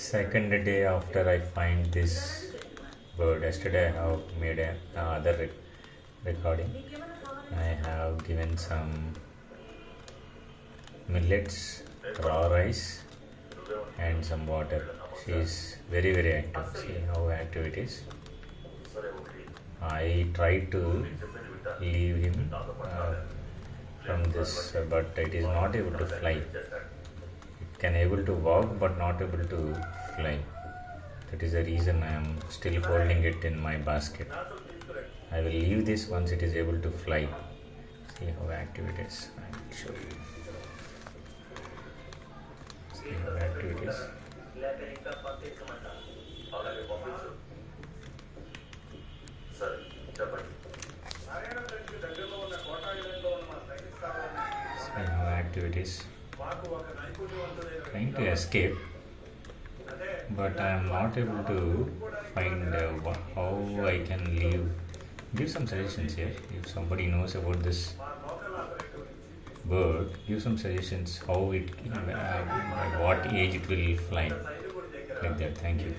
Second day after I find this bird. Yesterday I have made a other recording. I have given some millets, raw rice, and some water. She is very active. See how active it is. I tried to leave him from this, but it is not able to fly. It can able to walk, but not able to fly. That is the reason I am still holding it in my basket. I will leave this once it is able to fly. See how active it is. I will show you. See how active it is. See how active it is. Trying to escape, but I am not able to find how I can leave. Give some suggestions here. If somebody knows about this bird, give some suggestions how it, at what age it will fly. Like that. Thank you.